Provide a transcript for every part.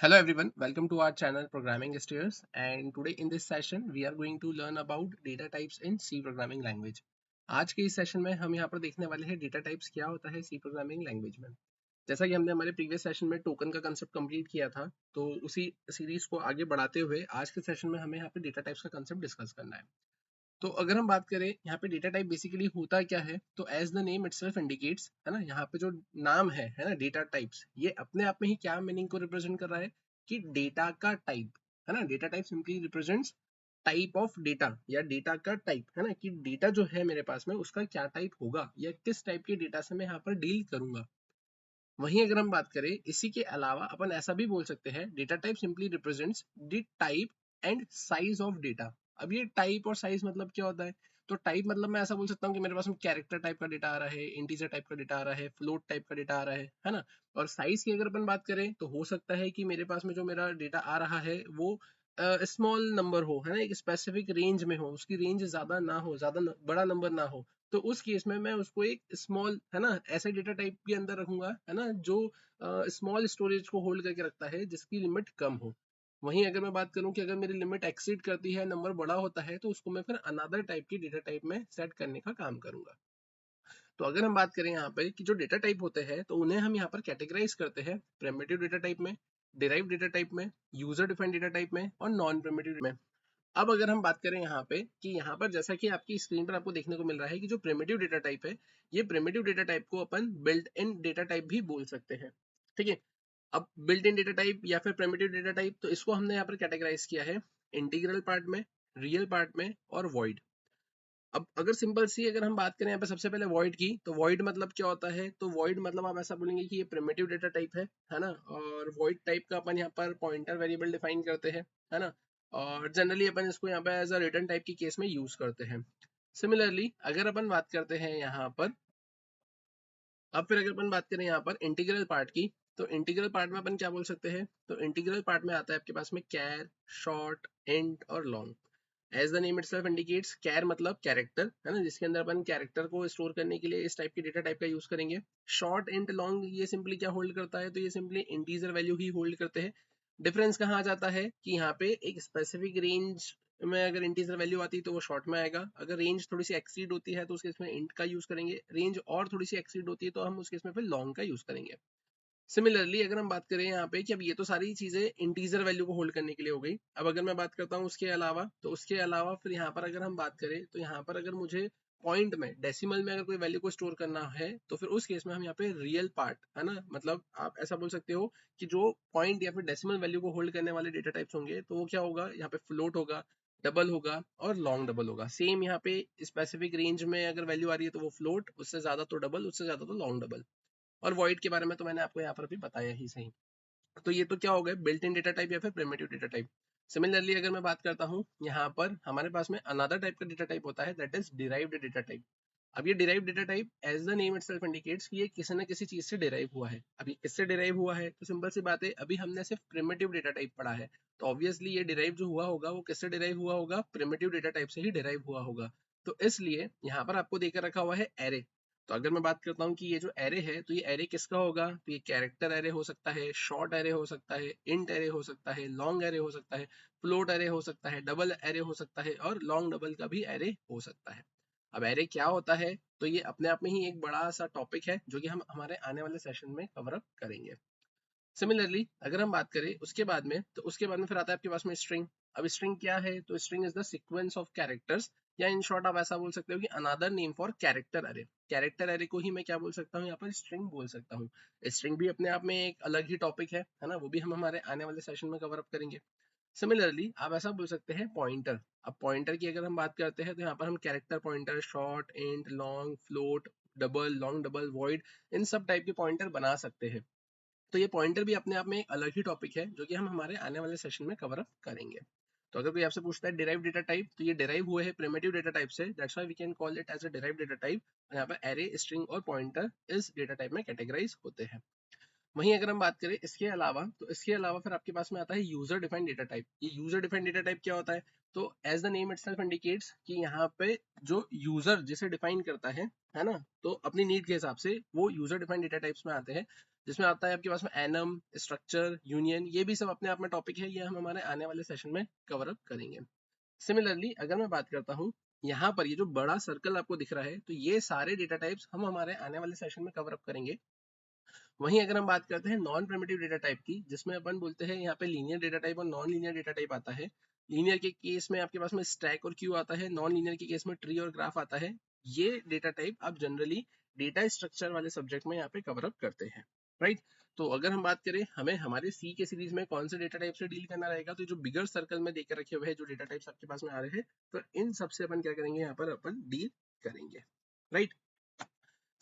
Hello everyone, welcome to our channel Programming Stairs, and today in this session we are going to learn about data types in C programming language. आज के इस session में हम यहाँ पर देखने वाले हैं डेटा टाइप्स क्या होता है सी प्रोग्रामिंग लैंग्वेज में। जैसा कि हमने हमारे प्रीवियस सेशन में टोकन का कंसेप्ट कंप्लीट किया था, तो उसी सीरीज को आगे बढ़ाते हुए आज के सेशन में हमें यहाँ पे डेटा टाइप्स का कंसेप्ट डिस्कस करना है। तो अगर हम बात करें यहाँ पे डेटा टाइप बेसिकली होता क्या है, तो as the name itself indicates, है ना, यहाँ पे जो नाम है ना, डेटा टाइप्स, ये अपने आप में ही क्या मीनिंग को रिप्रेजेंट कर रहा है कि डेटा का टाइप, है ना। Data type simply represents type of data या डेटा का टाइप, है ना, कि डेटा जो है मेरे पास में उसका क्या टाइप होगा या किस टाइप के डेटा से मैं यहाँ पर डील करूंगा। वहीं अगर हम बात करें इसी के अलावा अपन ऐसा भी बोल सकते हैं, data type simply represents the type and size of data. अब ये टाइप और साइज मतलब क्या होता है, तो टाइप मतलब मैं ऐसा बोल सकता हूँ कि मेरे पास में कैरेक्टर टाइप का डेटा आ रहा है, इंटीजर टाइप का डेटा आ रहा है, फ्लोट टाइप का डेटा आ रहा है ना। और साइज की अगर अपन बात करें तो हो सकता है कि मेरे पास में जो मेरा डेटा आ रहा है वो स्मॉल नंबर हो, है ना, एक स्पेसिफिक रेंज में हो, उसकी रेंज ज्यादा ना हो, बड़ा नंबर ना हो। तो उस केस में मैं उसको एक स्मॉल, है ना, ऐसे डेटा टाइप के अंदर रखूंगा, है ना, जो स्मॉल स्टोरेज को होल्ड करके रखता है, जिसकी लिमिट कम हो। वहीं अगर मैं बात करूं कि अगर मेरी लिमिट एक्सीड करती है, नंबर बड़ा होता है, तो उसको मैं फिर अनदर टाइप की डेटा टाइप में सेट करने का काम करूंगा। तो अगर हम बात करें यहाँ पे कि जो डेटा टाइप होते हैं, तो उन्हें हम यहाँ पर कैटेगराइज करते हैं प्रिमिटिव डेटा टाइप में, डिराइव डेटा टाइप में, यूजर डिफाइंड डेटा टाइप में और नॉन प्रिमिटिव में। अब अगर हम बात करें यहाँ पे कि यहाँ पर जैसा कि आपकी स्क्रीन पर आपको देखने को मिल रहा है कि जो प्रिमिटिव डेटा टाइप है, ये प्रिमिटिव डेटा टाइप को अपन बिल्ट इन डेटा टाइप भी बोल सकते हैं। ठीक है। अब बिल्ट इन डेटा टाइप या फिर प्रिमिटिव डेटा टाइप, तो इसको हमने यहाँ पर कैटेगराइज किया है इंटीग्रल पार्ट में, रियल पार्ट में और वॉइड। अब अगर सिंपल सी अगर हम बात करें यहाँ पे सबसे पहले वॉइड की, तो वॉइड मतलब क्या होता है, तो वॉइड मतलब आप ऐसा बोलेंगे कि ये प्रिमिटिव डेटा टाइप है ना। और वॉइड टाइप का अपन यहाँ पर पॉइंटर वेरिएबल डिफाइन करते हैं, है ना। और जनरली अपन इसको यहाँ पे एज अ रिटर्न टाइप की केस में यूज करते हैं। सिमिलरली अगर अपन बात करते हैं यहाँ पर, अब फिर अगर अपन बात करें यहाँ पर इंटीग्रल पार्ट की, तो इंटीग्रल पार्ट में अपन क्या बोल सकते हैं, तो इंटीग्रल पार्ट में आता है आपके पास में कैर, शॉर्ट, इंट और long. As the name itself indicates, char मतलब कैरेक्टर, है ना, जिसके अंदर अपन कैरेक्टर को स्टोर करने के लिए इस टाइप की डेटा टाइप का यूज करेंगे। शॉर्ट, इंट, लॉन्ग ये सिंपली क्या होल्ड करता है, तो ये सिंपली इंटीजर वैल्यू ही होल्ड करते हैं। डिफरेंस कहाँ आ जाता है कि यहाँ पे एक स्पेसिफिक रेंज में अगर इंटीजर वैल्यू आती है तो वो शॉर्ट में आएगा, अगर रेंज थोड़ी सी एक्सीड होती है तो उस केस में इंट का यूज करेंगे, रेंज और थोड़ी सी एक्सीड होती है तो हम उस केस में फिर लॉन्ग का यूज करेंगे। सिमिलरली अगर हम बात करें यहाँ पे कि अब ये तो सारी चीजें इंटीजर वैल्यू को होल्ड करने के लिए हो गई। अब अगर मैं बात करता हूँ उसके अलावा, तो उसके अलावा फिर यहाँ पर अगर हम बात करें, तो यहाँ पर अगर मुझे पॉइंट में, डेसिमल में अगर कोई वैल्यू को स्टोर करना है, तो फिर उस केस में हम यहाँ पे रियल पार्ट, है ना, मतलब आप ऐसा बोल सकते हो कि जो पॉइंट या फिर डेसिमल वैल्यू को होल्ड करने वाले डेटा टाइप्स होंगे, तो वो क्या होगा, यहाँ पे फ्लोट होगा, डबल होगा और लॉन्ग डबल होगा। सेम यहाँ पे स्पेसिफिक रेंज में अगर वैल्यू आ रही है तो वो फ्लोट, उससे ज्यादा तो डबल, उससे ज्यादा तो लॉन्ग डबल। और वॉइड के बारे में तो मैंने आपको यहाँ पर भी बताया ही सही। तो ये तो क्या हो गया, बिल्ट इन डेटा टाइप या फिर प्रिमिटिव डेटा टाइप। सिमिलरली अगर मैं बात करता हूँ यहाँ पर हमारे पास में अनदर टाइप का डेटा टाइप होता है, that is derived data type. अब ये derive data type as the name itself indicates कि ये किसी न किसी चीज से डिराइव हुआ है। अब ये किससे डिराइव हुआ है, तो सिंपल सी बात है, अभी हमने सिर्फ प्रिमिटिव डेटा टाइप पढ़ा है, तो ऑब्वियसली ये डिराइव जो हुआ होगा वो किससे डिराइव हुआ होगा, प्रिमिटिव डेटा टाइप से ही डिराइव हुआ होगा। तो इसलिए यहाँ पर आपको देकर रखा हुआ है एरे। तो अगर मैं बात करता हूँ कि ये जो एरे है, तो ये एरे किसका होगा, तो ये कैरेक्टर एरे हो सकता है, शॉर्ट एरे हो सकता है, इंट एरे हो सकता है, लॉन्ग एरे हो सकता है, फ्लोट एरे हो सकता है, डबल एरे हो सकता है और लॉन्ग डबल का भी एरे हो सकता है। अब एरे क्या होता है, तो ये अपने आप में ही एक बड़ा सा टॉपिक है जो कि हम हमारे आने वाले सेशन में कवर अप करेंगे। सिमिलरली अगर हम बात करें उसके बाद में, तो उसके बाद में फिर आता है आपके पास में स्ट्रिंग। अब स्ट्रिंग क्या है, तो string is the sequence of characters, या इन शॉर्ट आप ऐसा बोल सकते हो कि अनदर नेम फॉर कैरेक्टर अरे। कैरेक्टर अरे को ही मैं क्या बोल सकता हूँ, यहाँ पर स्ट्रिंग बोल सकता हूँ। स्ट्रिंग भी अपने आप में एक अलग ही टॉपिक है ना, वो भी हम हमारे आने वाले सेशन में कवर अप करेंगे। सिमिलरली आप ऐसा बोल सकते हैं पॉइंटर। अब पॉइंटर की अगर हम बात करते हैं, तो यहाँ पर हम character pointer, short, int, long, float, double, long double, void, इन सब टाइप के पॉइंटर बना सकते हैं। तो ये पॉइंटर भी अपने आप में एक अलग ही टॉपिक है जो कि हम हमारे आने वाले सेशन में कवर अप करेंगे। तो अगर कोई आपसे पूछता है डिराइव डेटा टाइप, तो ये डिराइव हुए है प्रिमिटिव डेटा टाइप से, that's why we can call it as a derive data type. यहाँ पर एरे, स्ट्रिंग और पॉइंटर इस डेटा टाइप में कैटेगराइज होते हैं। वहीं अगर हम बात करें इसके अलावा, तो इसके अलावा फिर आपके पास में आता है यूजर डिफाइंड डेटा टाइप। ये यूजर डिफाइंड डेटा टाइप क्या होता है? तो as the name itself indicates कि यहाँ पे जो यूजर जिसे डिफाइन करता है ना, तो अपनी नीड के हिसाब से वो यूजर डिफाइंड डेटा टाइप्स में आते हैं, जिसमें आता है आपके पास में एनम, स्ट्रक्चर, यूनियन। ये भी सब अपने आप में टॉपिक है, ये हम हमारे आने वाले सेशन में कवर अप करेंगे। सिमिलरली अगर मैं बात करता हूँ, यहाँ पर ये जो बड़ा सर्कल आपको दिख रहा है, तो ये सारे डेटा टाइप्स हम हमारे आने वाले सेशन में कवर अप करेंगे। वहीं अगर हम बात करते हैं नॉन प्रिमिटिव डेटा टाइप की, जिसमें अपन बोलते हैं यहाँ पे लीनियर डेटा टाइप और नॉन लीनियर डेटा टाइप आता है। लीनियर के केस में आपके पास में स्टैक और क्यू आता है, नॉन लीनियर के केस में ट्री और ग्राफ आता है। ये डेटा टाइप आप जनरली डेटा स्ट्रक्चर वाले सब्जेक्ट में यहाँ पे कवर अप करते हैं, राइट। तो अगर हम बात करें हमें हमारे सी के सीरीज में कौन से डेटा टाइप से डील करना रहेगा, तो जो बिगर सर्कल में देकर रखे हुए हैं जो डेटा टाइप्स आपके पास में आ रहे हैं, तो इन सबसे अपन क्या करेंगे, यहाँ पर अपन डील करेंगे, राइट।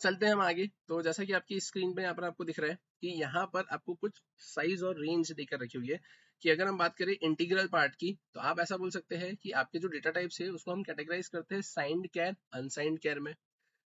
चलते हैं हम आगे। तो जैसा कि आपकी स्क्रीन पे यहाँ पर आपको दिख रहा है कि यहाँ पर आपको कुछ साइज और रेंज देकर रखी हुई है, कि अगर हम बात करें इंटीग्रल पार्ट की, तो आप ऐसा बोल सकते हैं कि आपके जो डेटा टाइप्स है उसको हम कैटेगराइज करते हैं साइंड कैर, अनसाइंड कैर में।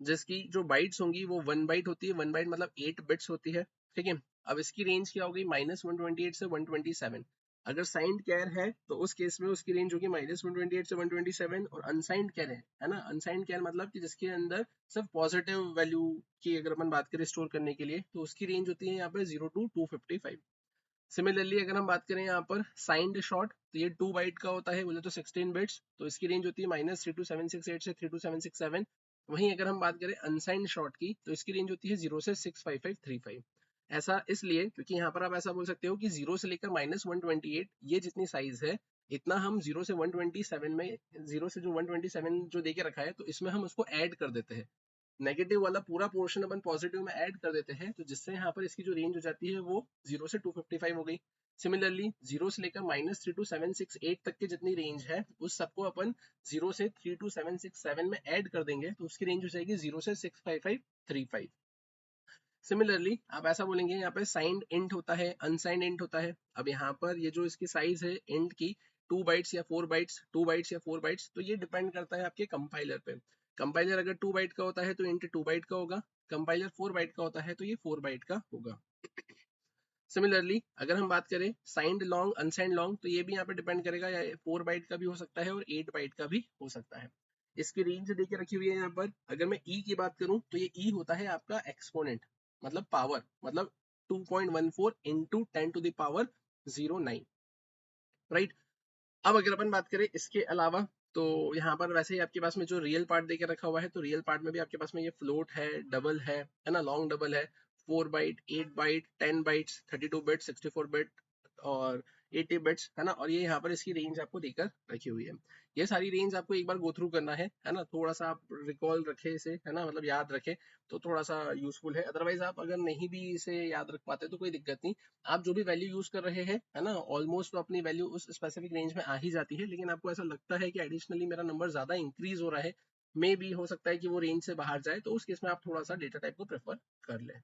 जिसकी जो बाइट्स होंगी वो 1 बाइट होती है, 1 बाइट मतलब 8 बिट्स होती है, ठीक है। अब इसकी रेंज क्या होगी, -128 से 127। अगर साइंड कैर है तो उस केस में उसकी रेंज होगी -128 से 127, और अनसाइंड कैर है ना, अनसाइंड कैर मतलब कि जिसके अंदर सिर्फ पॉजिटिव वैल्यू की अगर अपन बात करें स्टोर करने के लिए, तो उसकी रेंज होती है यहाँ पे 0 to 255। सिमिलरली अगर हम बात करें यहाँ पर साइंड शॉर्ट, तो ये 2 बाइट का होता है, बोले तो 16 बिट्स, तो इसकी रेंज होती है -32768 से 32767। वहीं अगर हम बात करें अनसाइंड शॉर्ट की, तो इसकी रेंज होती है 0 से 65535। ऐसा इसलिए क्योंकि यहाँ पर आप ऐसा बोल सकते हो कि 0 से लेकर -128 ये जितनी साइज है, इतना हम 0 से 127 में, 0 से जो 127 जो देके रखा है, तो इसमें हम उसको ऐड कर देते हैं। नेगेटिव वाला पूरा पोर्शन अपन पॉजिटिव में ऐड कर देते हैं, तो जिससे यहाँ पर इसकी जो रेंज हो जाती है वो 0 से 255 हो गई। सिमिलरली 0 से लेकर -32768 तक की जितनी रेंज है, उस सबको अपन 0 से 32767 में ऐड कर देंगे, तो उसकी रेंज हो जाएगी 0 से 65535। सिमिलरली आप ऐसा बोलेंगे, यहाँ पे साइंड इंट होता है, अनसाइंड इंट होता है। अब यहाँ पर ये जो इसकी साइज है इंट की, 2 बाइट्स या 4 बाइट्स, 2 बाइट्स या 4 बाइट्स, तो ये डिपेंड करता है आपके कंपाइलर पे। कंपाइलर अगर 2 बाइट का होता है तो इंट 2 बाइट का होगा, कंपाइलर 4 बाइट का होता है तो ये 4 बाइट का होगा। सिमिलरली अगर हम बात करें साइंड लॉन्ग, अनसाइंड लॉन्ग, तो ये भी यहाँ पे डिपेंड करेगा, या 4 बाइट का भी हो सकता है और 8 बाइट का भी हो सकता है। इसकी रेंज देके रखी हुई है यहाँ पर। अगर मैं ई की बात करूं, तो ये ई होता है आपका एक्सपोनेंट, मतलब पावर, मतलब 2.14 इंटू 10⁻09, राइट। अब अगर अपन बात करें इसके अलावा, तो यहाँ पर वैसे ही आपके पास में जो रियल पार्ट देके रखा हुआ है, तो रियल पार्ट में भी आपके पास में ये फ्लोट है, डबल है ना, लॉन्ग डबल है, 4 byte, 8 byte, 10 bytes, 32 bit, 64 bit और 80 बिट्स, है ना। और ये यहाँ पर इसकी रेंज आपको देकर रखी हुई है। ये सारी रेंज आपको एक बार गो थ्रू करना है ना, थोड़ा सा आप रिकॉल रखे इसे, है ना, मतलब याद रखे, तो थोड़ा सा यूजफुल है। अदरवाइज आप अगर नहीं भी इसे याद रख पाते तो कोई दिक्कत नहीं, आप जो भी वैल्यू यूज कर रहे हैं, है ना, ऑलमोस्ट तो अपनी वैल्यू उस स्पेसिफिक रेंज में आ ही जाती है, लेकिन आपको ऐसा लगता है कि एडिशनली मेरा नंबर ज्यादा इंक्रीज हो रहा है, मे भी हो सकता है कि वो रेंज से बाहर जाए, तो उस केस में आप थोड़ा सा डेटा टाइप को प्रेफर कर लें।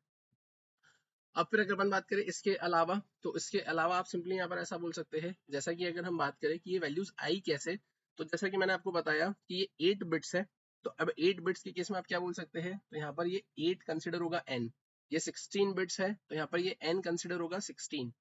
अब फिर अगर अपन बात करें इसके अलावा, तो इसके अलावा आप सिंपली यहाँ पर ऐसा बोल सकते हैं, जैसा कि अगर हम बात करें कि ये वैल्यूज आई कैसे, तो जैसा कि मैंने आपको बताया कि ये 8 बिट्स है, तो अब 8 बिट्स के केस में आप क्या बोल सकते हैं, तो यहाँ पर ये 8 कंसिडर होगा n, ये 16 बिट्स है, तो यहाँ पर ये n कंसिडर होगा 16।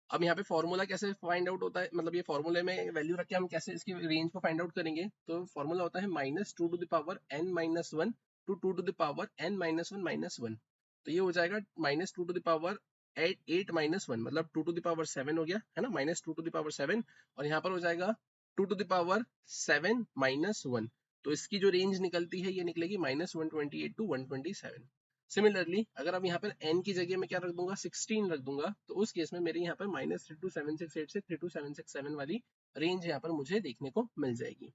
अब यहाँ पे फॉर्मूला कैसे फाइंड आउट होता है, मतलब ये फॉर्मूले में वैल्यू रख के हम कैसे इसकी रेंज को फाइंड आउट करेंगे, तो फॉर्मूला होता है -2⁻n-1 टू 2⁻n-1 तो ये हो जाएगा -2⁻8 8 - 1 मतलब 2⁻7 हो गया, है ना, -2⁻7, और यहाँ पर हो जाएगा 2⁻7 - 1, तो इसकी जो रेंज निकलती है ये निकलेगी -128 to 127। सिमिलरली अगर अब यहाँ पर n की जगह में क्या रख दूंगा, 16 रख दूंगा, तो उस केस में मेरे यहाँ पर -32768 से 32767 वाली रेंज यहाँ पर मुझे देखने को मिल जाएगी।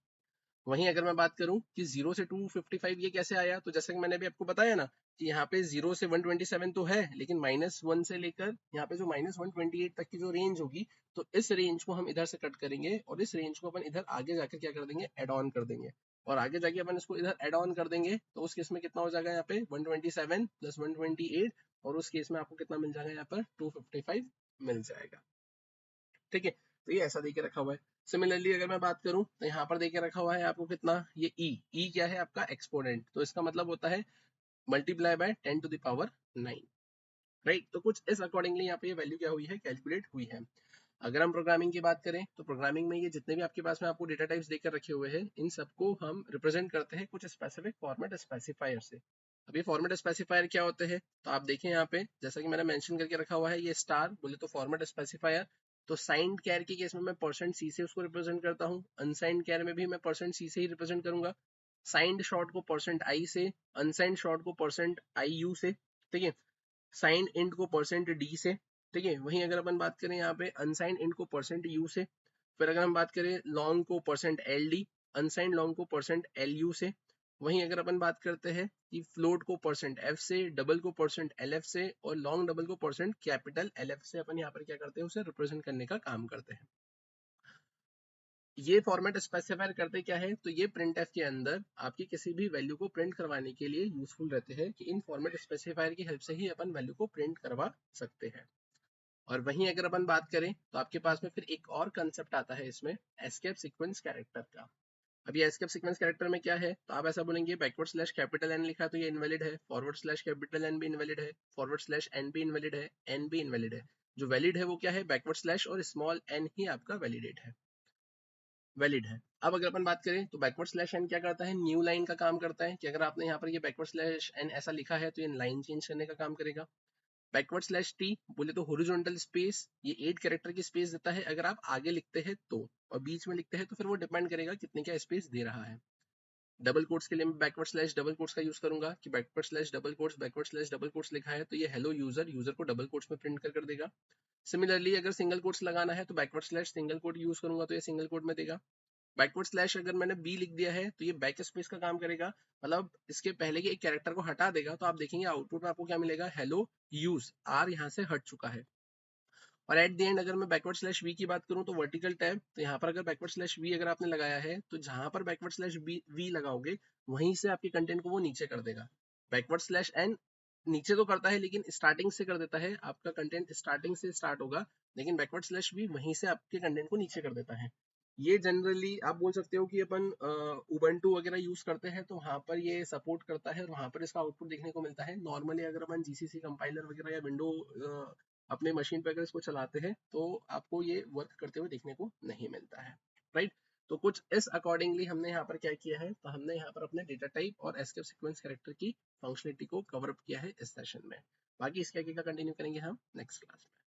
वहीं अगर मैं बात करूं कि 0 से 255 ये कैसे आया, तो जैसे कि मैंने अभी आपको बताया ना कि यहाँ पे 0 से 127 तो है, लेकिन -1 से लेकर यहाँ पे जो -128 तक की जो रेंज होगी, तो इस रेंज को हम इधर से कट करेंगे और इस रेंज को अपन इधर आगे जाकर क्या कर देंगे, एड ऑन कर देंगे, और आगे जाके अपन इसको इधर एड ऑन कर देंगे, तो उस केस में कितना हो जाएगा यहाँ पे 127 + 128, और उस केस में आपको कितना मिल जाएगा, यहाँ पर 255 मिल जाएगा, ठीक है। तो ये ऐसा देके रखा हुआ है। सिमिलरली अगर मैं बात करूं, तो यहाँ पर देके रखा हुआ है आपको कितना, ये ई क्या है आपका एक्सपोनेंट, तो इसका मतलब होता है मल्टीप्लाई बाय 10⁻9। राइट। तो कुछ इस अकॉर्डिंगली यहाँ पे ये वैल्यू क्या हुई है, कैलकुलेट हुई है। अगर हम प्रोग्रामिंग की बात करें तो प्रोग्रामिंग में ये जितने भी आपके पास में आपको डेटा टाइप्स देकर रखे हुए हैं, इन सबको हम रिप्रेजेंट करते हैं कुछ स्पेसिफिक फॉर्मेट स्पेसिफायर से। अब ये फॉर्मेट स्पेसिफायर क्या होते हैं, तो आप देखें यहाँ पे जैसा कि मैंने मेंशन करके रखा हुआ है, ये स्टार बोले तो फॉर्मेट स्पेसिफायर। तो साइंड कैर के केस में मैं परसेंट सी से उसको रिप्रेजेंट करता हूँ, अनसाइंड कैर में भी मैं परसेंट सी से ही रिप्रेजेंट करूंगा। साइंड शॉर्ट को परसेंट आई से, अनसाइंड शॉर्ट को परसेंट आई यू से, ठीक है। साइन इंट को परसेंट डी से, ठीक है। वहीं अगर अपन बात करें यहाँ पे अनसाइन इंट को परसेंट यू से, फिर अगर हम बात करें लॉन्ग को परसेंट एल डी, अनसाइन लॉन्ग को परसेंट एल यू से। वहीं अगर अपन बात करते हैं कि फ्लोट को परसेंट एफ से, डबल को परसेंट एल एफ से और लॉन्ग डबल को परसेंट कैपिटल एल एफ से अपन यहाँ पर क्या करते हैं, उसे रिप्रेजेंट करने का काम करते हैं। ये फॉर्मेट स्पेसिफायर करते क्या है, तो ये प्रिंट एफ के अंदर आपकी किसी भी वैल्यू को प्रिंट करवाने के लिए यूजफुल रहते हैं कि इन फॉर्मेट स्पेसिफायर की हेल्प से ही अपन वैल्यू को प्रिंट करवा सकते हैं। और वहीं अगर अपन बात करें तो आपके पास में फिर एक और कंसेप्ट आता है इसमें, एस्केप सीक्वेंस कैरेक्टर का। अब ये एस्केप सीक्वेंस कैरेक्टर में क्या है, तो आप ऐसा बोलेंगे बैकवर्ड स्लैश कैपिटल एन लिखा तो ये इनवैलिड है, फॉरवर्ड स्लैश कैपिटल एन भी इनवैलिड है, फॉरवर्ड स्लैश एन भी इनवैलिड है, एन भी इनवैलिड है। जो वैलिड है वो क्या है, बैकवर्ड स्लैश और स्मॉल एन ही आपका वैलिडेट है, वैलिड है। अब अगर अपन बात करें तो बैकवर्ड स्लैश एन क्या करता है, न्यू लाइन का काम करता है कि अगर आपने यहाँ पर ये बैकवर्ड स्लैश एन ऐसा लिखा है तो ये लाइन चेंज करने का काम करेगा। बैकवर्ड स्लैश टी बोले तो हॉरिजॉन्टल स्पेस, ये 8 कैरेक्टर की स्पेस देता है अगर आप आगे लिखते हैं तो, और बीच में लिखते हैं तो फिर वो डिपेंड करेगा कितने क्या स्पेस दे रहा है। डबल कोट्स के लिए मैं बैकवर्ड स्लैश डबल कोट्स का यूज करूंगा कि backward slash double quotes, backward slash double quotes लिखा है तो ये हेलो यूजर, यूजर को डबल कोट्स में प्रिंट कर देगा। सिमिलरली अगर सिंगल कोट्स लगाना है तो backward slash single quote use करूंगा तो ये सिंगल कोट में देगा। बैकवर्ड स्लैश अगर मैंने बी लिख दिया है तो ये बैक स्पेस का काम करेगा, मतलब इसके पहले के एक कैरेक्टर को हटा देगा तो आप देखेंगे आउटपुट में आपको क्या मिलेगा, हेलो यूज, आर यहाँ से हट चुका है। और एट द एंड अगर मैं बैकवर्ड स्लैश वी की बात करूं तो वर्टिकल टैब, तो यहाँ पर अगर बैकवर्ड स्लैश वी अगर आपने लगाया है तो जहां पर बैकवर्ड स्लैश वी लगाओगे वहीं से आपके कंटेंट को वो नीचे कर देगा। बैकवर्ड स्लैश एन नीचे तो करता है लेकिन स्टार्टिंग से कर देता है, आपका कंटेंट स्टार्टिंग से स्टार्ट होगा, लेकिन बैकवर्ड स्लैश वी वहीं से आपके कंटेंट को नीचे कर देता है। ये जनरली आप बोल सकते हो कि अपन उबंटू वगैरह यूज करते हैं तो वहां पर ये सपोर्ट करता है और वहां पर इसका आउटपुट देखने को मिलता है। नॉर्मली अगर अपन जीसीसी कंपाइलर वगैरह या विंडो अपने मशीन पर अगर इसको चलाते हैं तो आपको ये वर्क करते हुए देखने को नहीं मिलता है, राइट। तो कुछ इस अकॉर्डिंगली हमने यहाँ पर क्या किया है, तो हमने यहाँ पर अपने डेटा टाइप और एस्केप सीक्वेंस कैरेक्टर की फंक्शनलिटी को कवर अप किया है इस सेशन में। बाकी इसके आगे का कंटिन्यू करेंगे हम नेक्स्ट क्लास में।